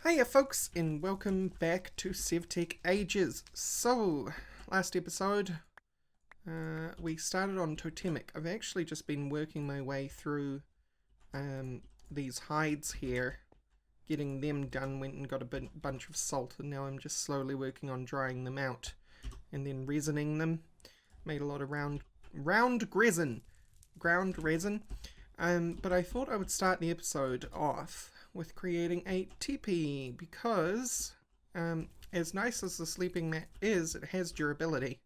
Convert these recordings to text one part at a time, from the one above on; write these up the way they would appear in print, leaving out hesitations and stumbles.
Hiya folks, and welcome back to Sevtech Ages. So, last episode, we started on Totemic. I've actually just been working my way through these hides here, getting them done, went and got a bunch of salt, and now I'm just slowly working on drying them out, and then resining them. Made a lot of ground resin. But I thought I would start the episode off with creating a teepee because as nice as the sleeping mat is, it has durability.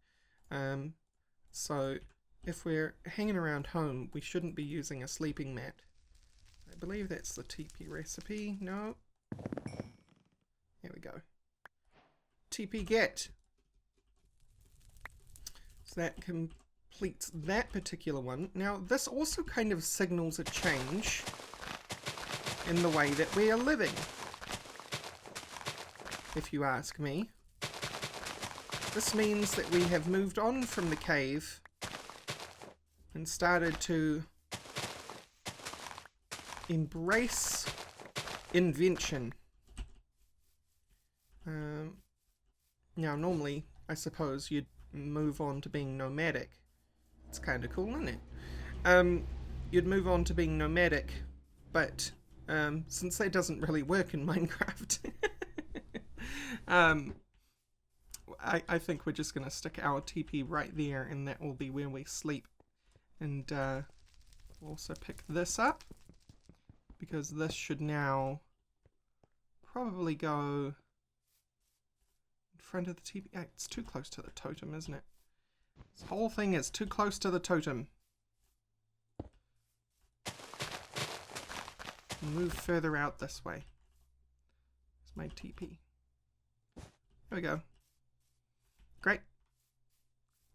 So if we're hanging around home, we shouldn't be using a sleeping mat. I believe that's the teepee recipe. No. Here we go. Teepee get. So that completes that particular one. Now this also kind of signals a change in the way that we are living, if you ask me. This means that we have moved on from the cave and started to embrace invention. Now normally, I suppose you'd move on to being nomadic. It's kind of cool, isn't it? You'd move on to being nomadic, but since that doesn't really work in Minecraft, I think we're just going to stick our TP right there, and that will be where we sleep. And we'll also pick this up, because this should now probably go in front of the TP. It's too close to the totem, isn't it? This whole thing is too close to the totem. Move further out this way. It's my TP. There we go. Great.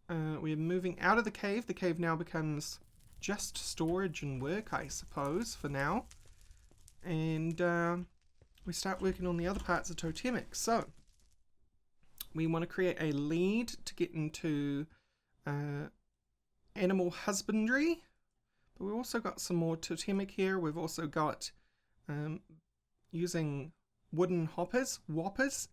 We're moving out of the cave. The cave now becomes just storage and work, I suppose, for now. And we start working on the other parts of Totemic. So, we want to create a lead to get into animal husbandry. But we've also got some more Totemic here. We've also got using wooden whoppers,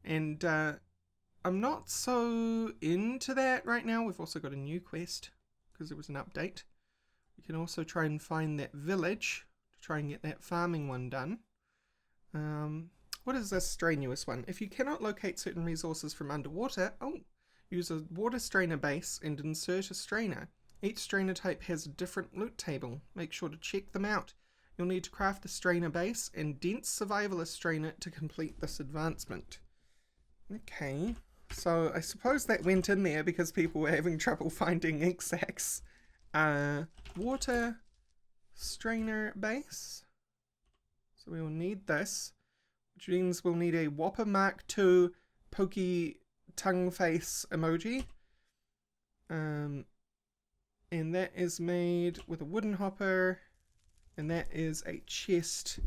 and I'm not so into that right now. We've also got a new quest because there was an update. We can also try and find that village to try and get that farming one done. What is this strenuous one? If you cannot locate certain resources from underwater, use a water strainer base and insert a strainer. Each strainer type has a different loot table. Make sure to check them out. You'll need to craft the strainer base and dense survivalist strainer to complete this advancement. Okay, so I suppose that went in there because people were having trouble finding exacts. Water strainer base. So we will need this, which means we'll need a Whopper Mark II pokey tongue face emoji. And that is made with a wooden hopper, and that is a chest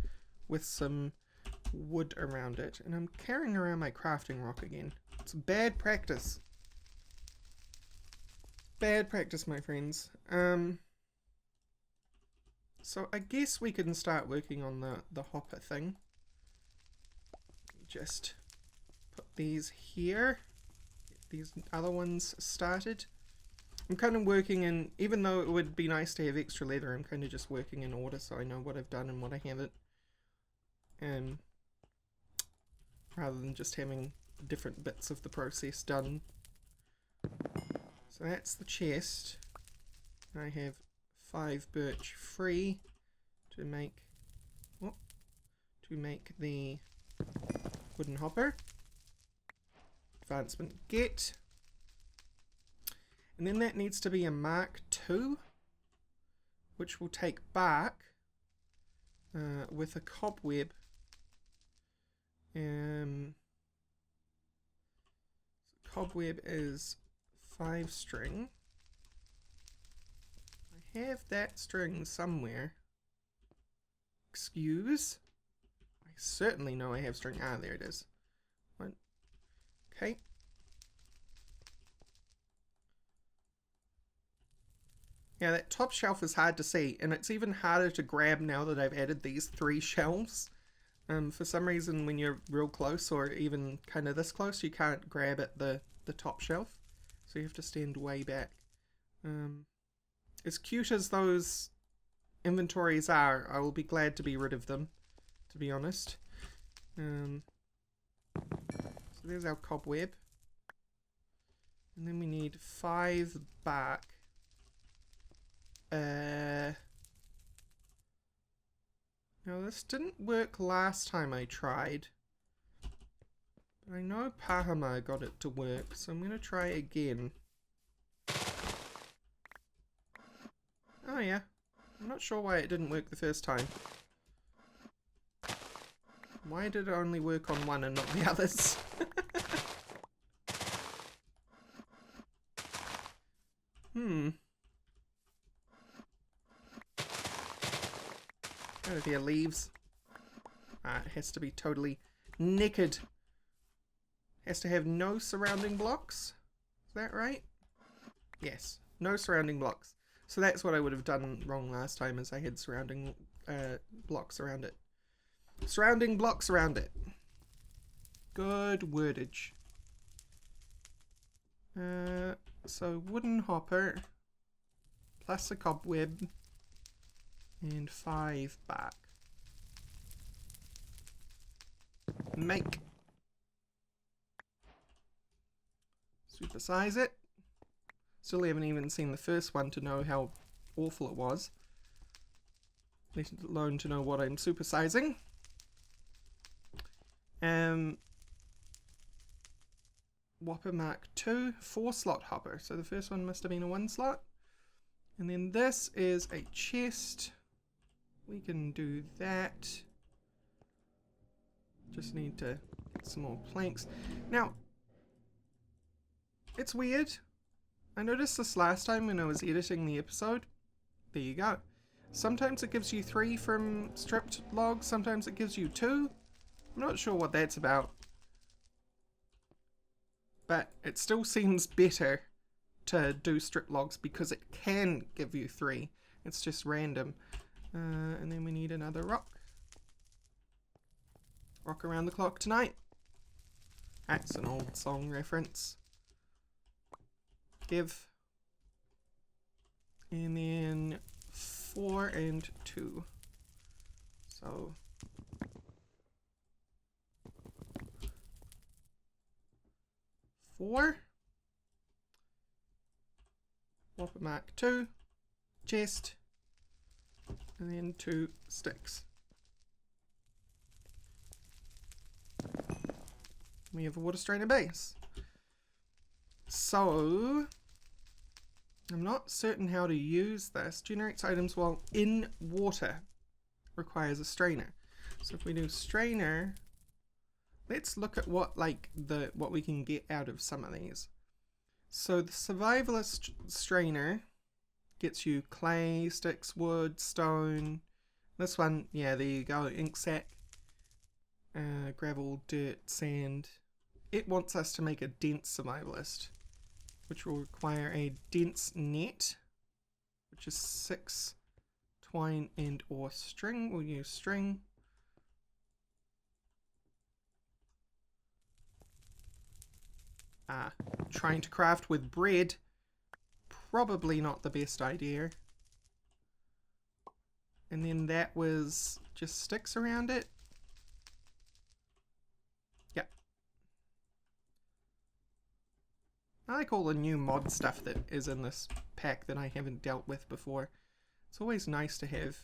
with some wood around it. And I'm carrying around my crafting rock again. It's bad practice. Bad practice, my friends. So I guess we can start working on the hopper thing. Just put these here. Get these other ones started. I'm kind of working in, even though it would be nice to have extra leather, I'm kind of just working in order so I know what I've done and what I haven't. Rather than just having different bits of the process done. So that's the chest. I have 5 birch free to make the wooden hopper. Advancement get. And then that needs to be a Mark II, which will take bark with a cobweb. Cobweb is 5 string. I have that string somewhere. Excuse. I certainly know I have string. Ah, there it is. One. Okay. Yeah, that top shelf is hard to see, and it's even harder to grab now that I've added these 3 shelves. For some reason, when you're real close, or even kind of this close, you can't grab at the top shelf. So you have to stand way back. As cute as those inventories are, I will be glad to be rid of them, to be honest. So there's our cobweb. And then we need 5 bark. Now this didn't work last time I tried. But I know Pahama got it to work, so I'm going to try again. Oh yeah. I'm not sure why it didn't work the first time. Why did it only work on one and not the others? Oh dear, leaves. It has to be totally naked. Has to have no surrounding blocks. Is that right? Yes, no surrounding blocks. So that's what I would have done wrong last time, is I had surrounding blocks around it. Surrounding blocks around it. Good wordage. So wooden hopper plus a cobweb and 5 bark. Make. Supersize it. Still haven't even seen the first one to know how awful it was. Let alone to know what I'm supersizing. Whopper Mark II, 4-slot hopper. So the first one must have been a 1-slot. And then this is a chest. We can do that. Just need to get some more planks. Now, it's weird. I noticed this last time when I was editing the episode. There you go. Sometimes it gives you 3 from stripped logs, sometimes it gives you 2. I'm not sure what that's about. But it still seems better to do strip logs because it can give you 3. It's just random. And then we need another rock. Rock around the clock tonight. That's an old song reference. Give. And then 4 and 2. So 4. Whopper Mark II. Chest. And then 2 sticks. We have a water strainer base. So I'm not certain how to use this. Generates items while in water. Requires a strainer. So if we do strainer, let's look at what what we can get out of some of these. So the survivalist strainer gets you clay, sticks, wood, stone. This one, yeah, there you go, ink sac, gravel, dirt, sand. It wants us to make a dense survivalist, which will require a dense net, which is 6 twine and or string. We'll use string. Trying to craft with bread, probably not the best idea. And then that was just sticks around it. Yep. I like all the new mod stuff that is in this pack that I haven't dealt with before. It's always nice to have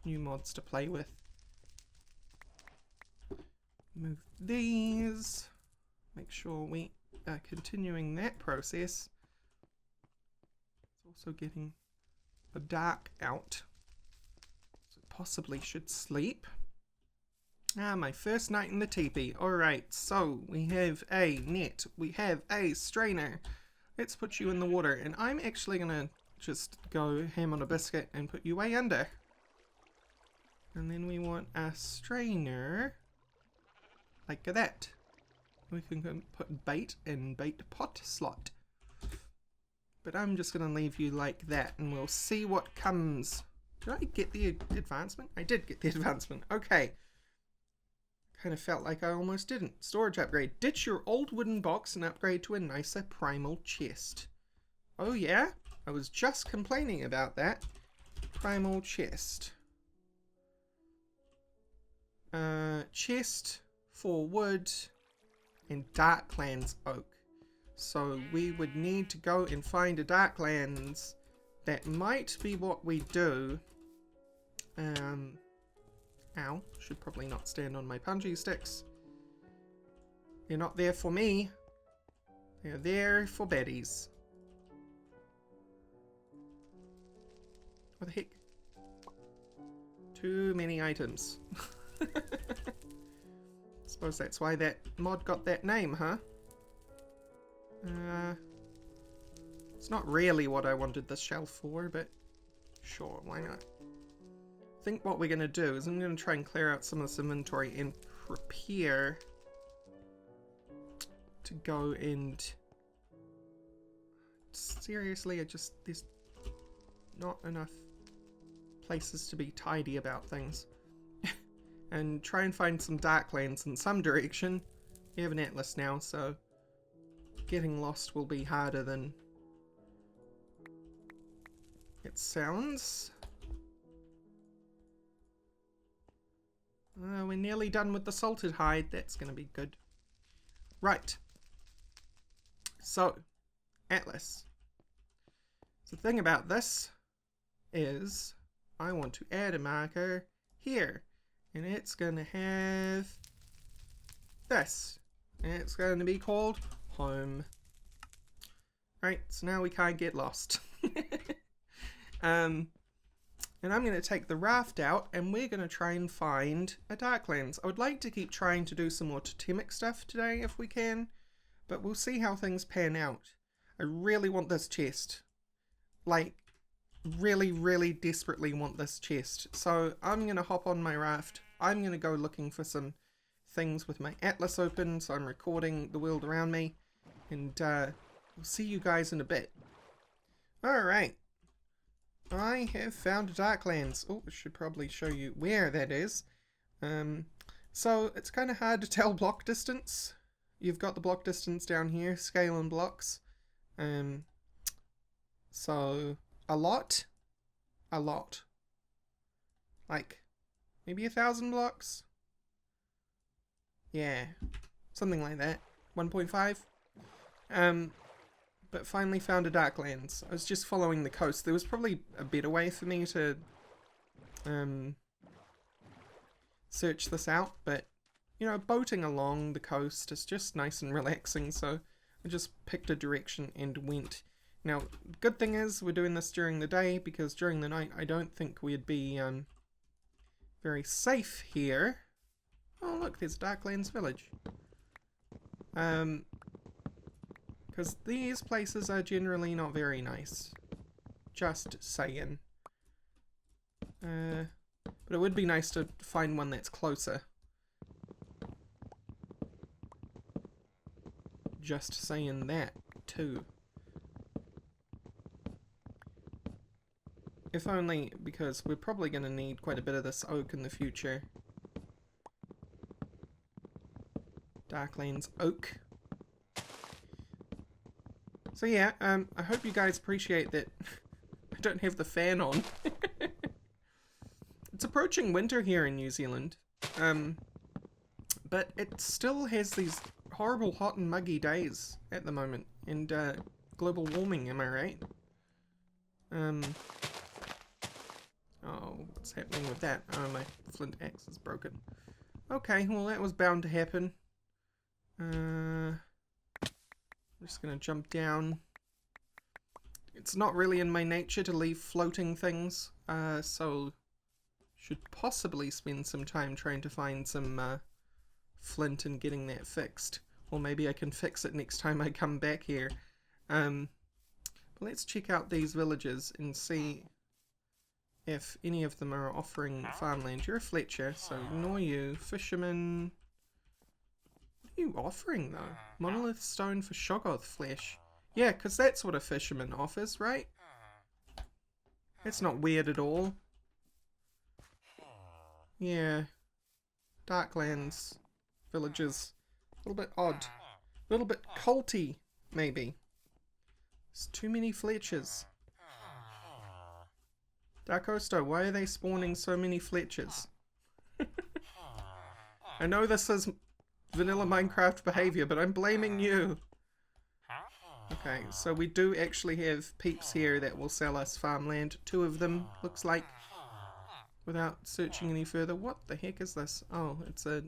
new mods to play with. Move these. Make sure we are continuing that process. It's also getting a dark out. So possibly should sleep. My first night in the teepee. Alright, so we have a net. We have a strainer. Let's put you in the water. And I'm actually going to just go ham on a biscuit and put you way under. And then we want a strainer like that. We can put bait in bait pot slot. But I'm just going to leave you like that and we'll see what comes. Did I get the advancement? I did get the advancement. Okay. Kind of felt like I almost didn't. Storage upgrade. Ditch your old wooden box and upgrade to a nicer primal chest. Oh yeah? I was just complaining about that. Primal chest. Chest for wood and Darklands oak. So we would need to go and find a Darklands. That might be what we do. Ow. Should probably not stand on my punji sticks. They're not there for me. They're there for baddies. What the heck? Too many items. Suppose that's why that mod got that name, huh? It's not really what I wanted this shelf for, but sure, why not? I think what we're going to do is I'm going to try and clear out some of this inventory and prepare to go and... Seriously, there's not enough places to be tidy about things. And try and find some Darklands in some direction. We have an atlas now, so getting lost will be harder than it sounds. We're nearly done with the salted hide. That's going to be good. Right. So, atlas. The thing about this is I want to add a marker here. And it's going to have this. And it's going to be called home. Right, so now we can't get lost. And I'm going to take the raft out and we're going to try and find a Darklands. I would like to keep trying to do some more totemic stuff today if we can. But we'll see how things pan out. I really want this chest. Like, really, really desperately want this chest. So I'm going to hop on my raft. I'm going to go looking for some things with my atlas open. So I'm recording the world around me. And we'll see you guys in a bit. Alright. I have found a Darklands. Oh, I should probably show you where that is. So it's kind of hard to tell block distance. You've got the block distance down here, scale and blocks. So a lot. Like maybe 1,000 blocks. Yeah, something like that. 1.5. But finally found a Darklands. I was just following the coast. There was probably a better way for me to search this out, but you know, boating along the coast is just nice and relaxing, so I just picked a direction and went. Now, good thing is we're doing this during the day, because during the night I don't think we'd be very safe here. Oh look, there's Darklands Village. Because these places are generally not very nice. Just saying. But it would be nice to find one that's closer. Just saying that, too. If only because we're probably going to need quite a bit of this oak in the future. Darklands oak. So yeah, I hope you guys appreciate that I don't have the fan on. It's approaching winter here in New Zealand. But it still has these horrible hot and muggy days at the moment. And global warming, am I right? Oh, what's happening with that? Oh, my flint axe is broken. Okay, well that was bound to happen. I'm just gonna jump down. It's not really in my nature to leave floating things, so should possibly spend some time trying to find some flint and getting that fixed. Or maybe I can fix it next time I come back here. But let's check out these villages and see if any of them are offering farmland. You're a Fletcher, so ignore you. Fisherman. What are you offering though? Monolith stone for Shoggoth flesh. Yeah, because that's what a fisherman offers, right? That's not weird at all. Yeah. Darklands. villagers. A little bit odd. A little bit culty, maybe. There's too many Fletchers. Darkosto, why are they spawning so many Fletchers? I know this is vanilla Minecraft behavior, but I'm blaming you. Okay, so we do actually have peeps here that will sell us farmland. 2 of them, looks like. Without searching any further. What the heck is this? Oh, it's a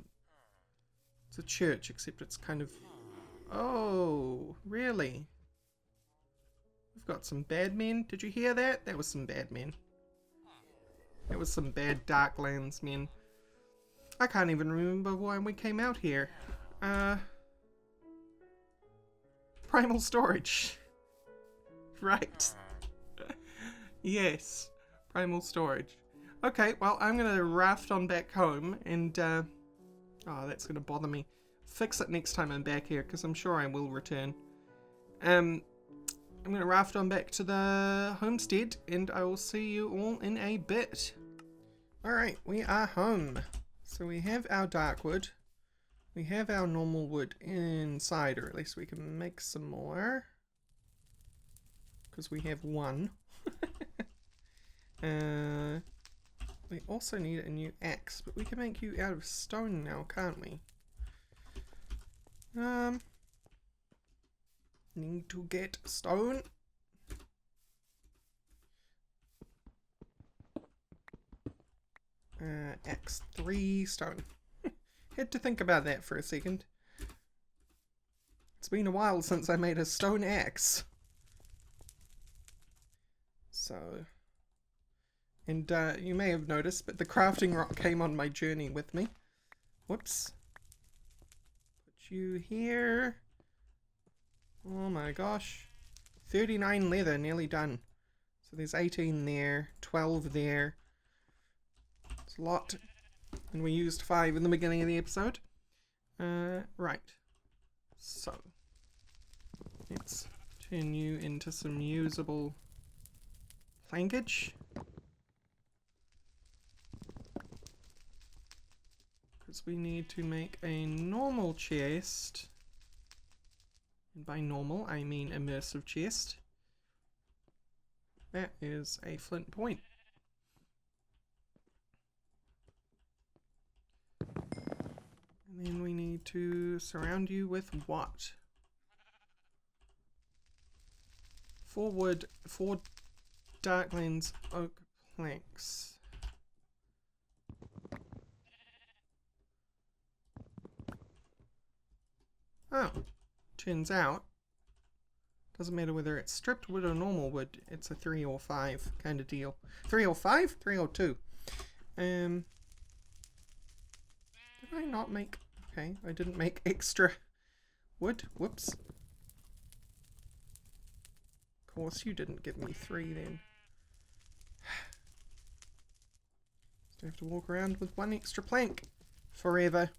church, except it's kind of... Oh, really? We've got some bad men. Did you hear that? That was some bad men. That was some bad Darklands men. I can't even remember why we came out here. Primal storage. Right. Yes. Primal storage. Okay, well, I'm going to raft on back home and... oh, that's going to bother me. Fix it next time I'm back here, because I'm sure I will return. I'm going to raft on back to the homestead, and I will see you all in a bit. Alright, we are home. So we have our dark wood. We have our normal wood inside, or at least we can make some more. Because we have 1. We also need a new axe, but we can make you out of stone now, can't we? Need to get stone. Axe 3 stone. Had to think about that for a second. It's been a while since I made a stone axe. So... And you may have noticed, but the crafting rock came on my journey with me. Whoops. Put you here. Oh my gosh. 39 leather, nearly done. So there's 18 there, 12 there. It's a lot. And we used 5 in the beginning of the episode. Right. So. Let's turn you into some usable plankage. Because we need to make a normal chest. And by normal, I mean immersive chest. That is a flint point. And then we need to surround you with what? 4 wood, 4 Darklands oak planks. Oh, turns out, doesn't matter whether it's stripped wood or normal wood, it's a 3 or 5 kind of deal. 3 or 5? 3 or 2. Did I not make... Okay, I didn't make extra wood. Whoops. Of course, you didn't give me 3 then. Still have to walk around with 1 extra plank forever.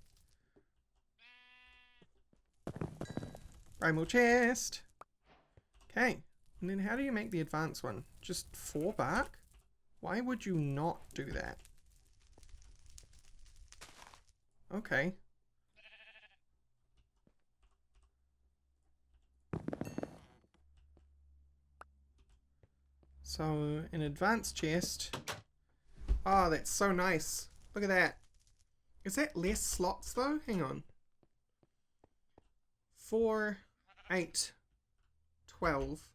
Primal chest. Okay, and then how do you make the advanced one? Just 4 bark? Why would you not do that? Okay. So, an advanced chest. Oh, that's so nice. Look at that. Is that less slots though? Hang on. 4, 8, 12.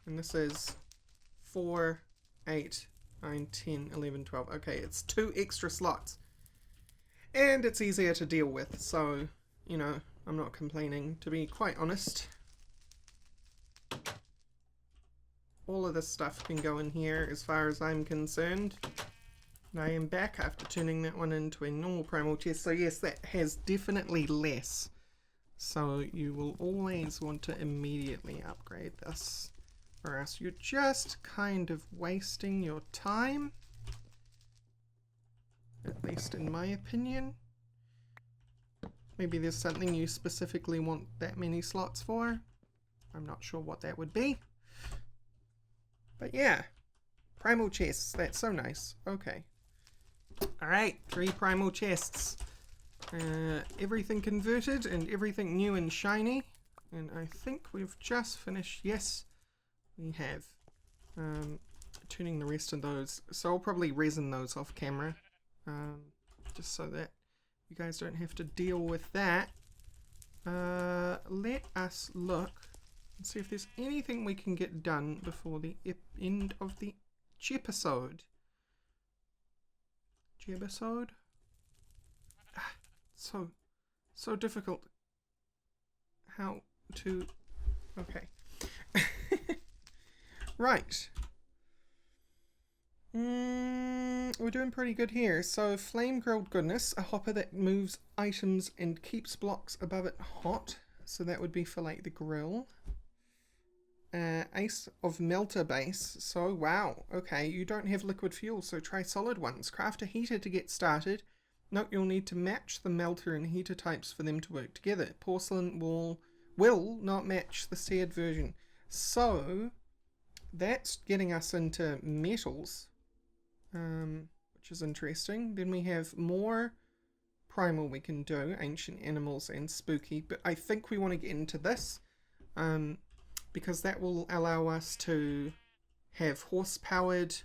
And this is 4, 8, 9, 10, 11, 12. Okay, it's 2 extra slots. And it's easier to deal with, so, you know, I'm not complaining, to be quite honest. All of this stuff can go in here as far as I'm concerned. And I am back after turning that one into a normal primal chest, so yes, that has definitely less. So you will always want to immediately upgrade this, or else you're just kind of wasting your time. At least in my opinion. Maybe there's something you specifically want that many slots for. I'm not sure what that would be. But yeah, primal chests, that's so nice. Okay. Alright, 3 primal chests. everything converted and everything new and shiny. And I think we've just finished. Yes, we have. Turning the rest of those. So I'll probably resin those off camera. Just so that you guys don't have to deal with that. Let us look and see if there's anything we can get done before the end of the episode. So difficult. How to... Okay. Right. We're doing pretty good here. So, flame grilled goodness, a hopper that moves items and keeps blocks above it hot. So that would be for like the grill. Ace of melter base. So, wow. Okay, you don't have liquid fuel, so try solid ones. Craft a heater to get started. Note you'll need to match the melter and heater types for them to work together. Porcelain will not match the seared version. So, that's getting us into metals. Which is interesting. Then we have more primal we can do, ancient animals and spooky, but I think we want to get into this because that will allow us to have horse-powered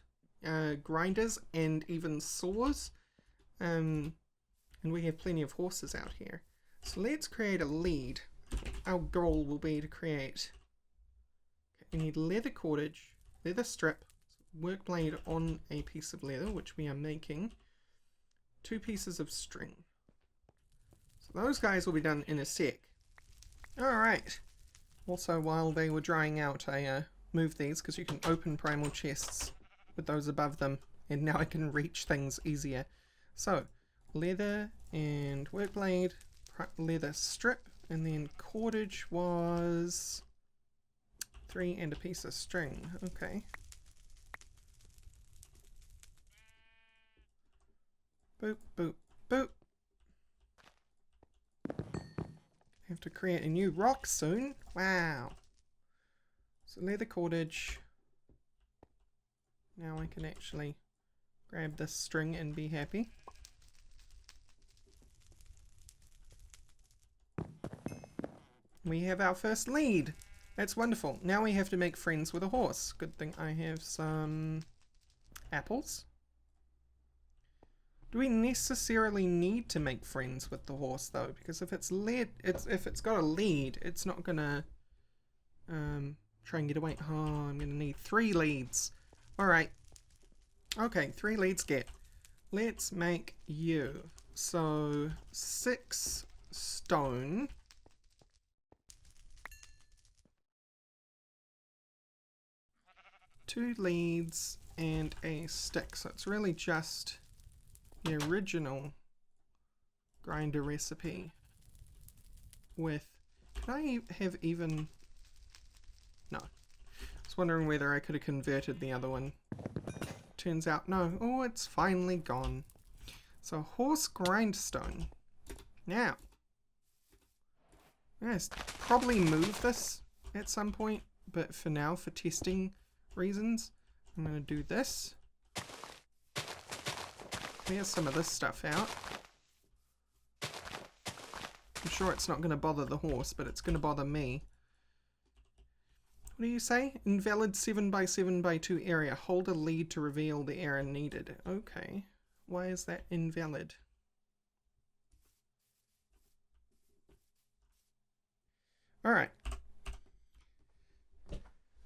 grinders and even saws, and we have plenty of horses out here. So let's create a lead. Our goal will be to create, we need leather cordage, leather strip, work blade on a piece of leather, which we are making, 2 pieces of string. So those guys will be done in a sec. Alright. Also, while they were drying out, I moved these because you can open primal chests with those above them, and now I can reach things easier. So, leather and work blade, leather strip, and then cordage was 3 and a piece of string. Okay. Boop, boop, boop. Have to create a new rock soon. Wow. So leather cordage. Now I can actually grab this string and be happy. We have our first lead. That's wonderful. Now we have to make friends with a horse. Good thing I have some apples. Do we necessarily need to make friends with the horse though? Because if it's if it's got a lead, it's not gonna try and get away. Oh, I'm gonna need 3 leads. Alright. Okay, 3 leads get. Let's make you. So 6 stone. 2 leads and a stick. So it's really just the original grinder recipe with... Can I have even... No. I was wondering whether I could have converted the other one. Turns out no. Oh, it's finally gone. So horse grindstone. Now. Yes, probably move this at some point, but for now, for testing reasons, I'm going to do this. Clear some of this stuff out. I'm sure it's not going to bother the horse, but it's going to bother me. What do you say? Invalid 7x7x2 area. Hold a lead to reveal the error needed. Okay. Why is that invalid? Alright.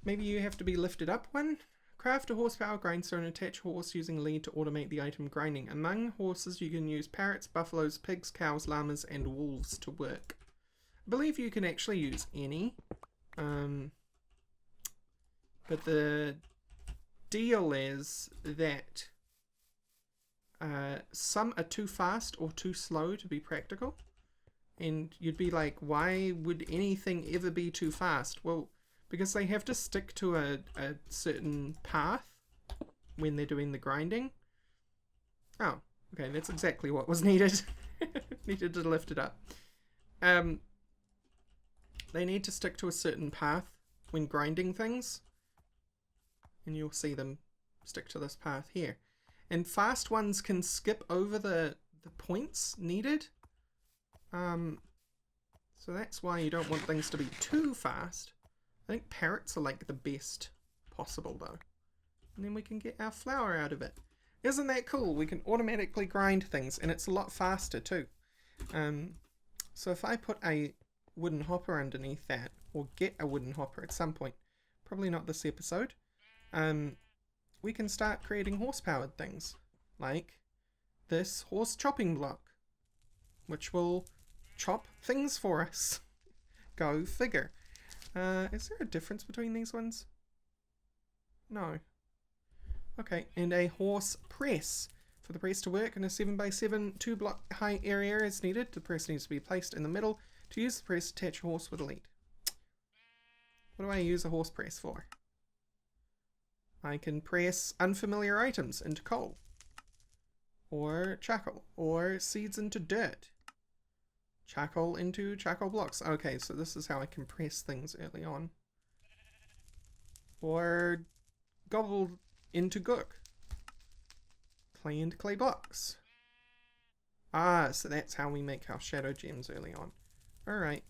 Maybe you have to be lifted up one? Craft a horsepower grindstone, attach horse using lead to automate the item grinding. Among horses you can use parrots, buffaloes, pigs, cows, llamas and wolves to work. I believe you can actually use any. But the deal is that some are too fast or too slow to be practical. And you'd be like, why would anything ever be too fast? Well, because they have to stick to a certain path when they're doing the grinding. Oh, okay, that's exactly what was needed. Needed to lift it up. They need to stick to a certain path when grinding things. And you'll see them stick to this path here. And fast ones can skip over the points needed. So that's why you don't want things to be too fast. I think parrots are like the best possible though. And then we can get our flour out of it. Isn't that cool? We can automatically grind things and it's a lot faster too. So if I put a wooden hopper underneath that, or get a wooden hopper at some point, probably not this episode, we can start creating horse-powered things, like this horse chopping block, which will chop things for us. Go figure. Is there a difference between these ones? No. Okay, and a horse press. For the press to work in a 7x7 2-block high area as needed, the press needs to be placed in the middle. To use the press, attach a horse with a lead. What do I use a horse press for? I can press unfamiliar items into coal, or charcoal, or seeds into dirt. Charcoal into charcoal blocks. Okay, so this is how I can press things early on. Or gobble into gook. Clay into clay blocks. Ah, so that's how we make our shadow gems early on. Alright.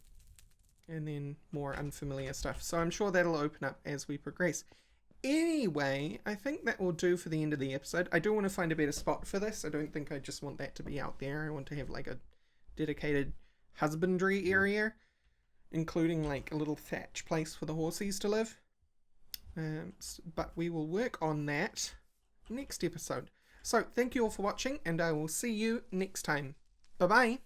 And then more unfamiliar stuff. So I'm sure that'll open up as we progress. Anyway, I think that will do for the end of the episode. I do want to find a better spot for this. I don't think I just want that to be out there. I want to have like a dedicated husbandry area, including like a little thatch place for the horsies to live. But we will work on that next episode. So thank you all for watching, and I will see you next time. Bye bye.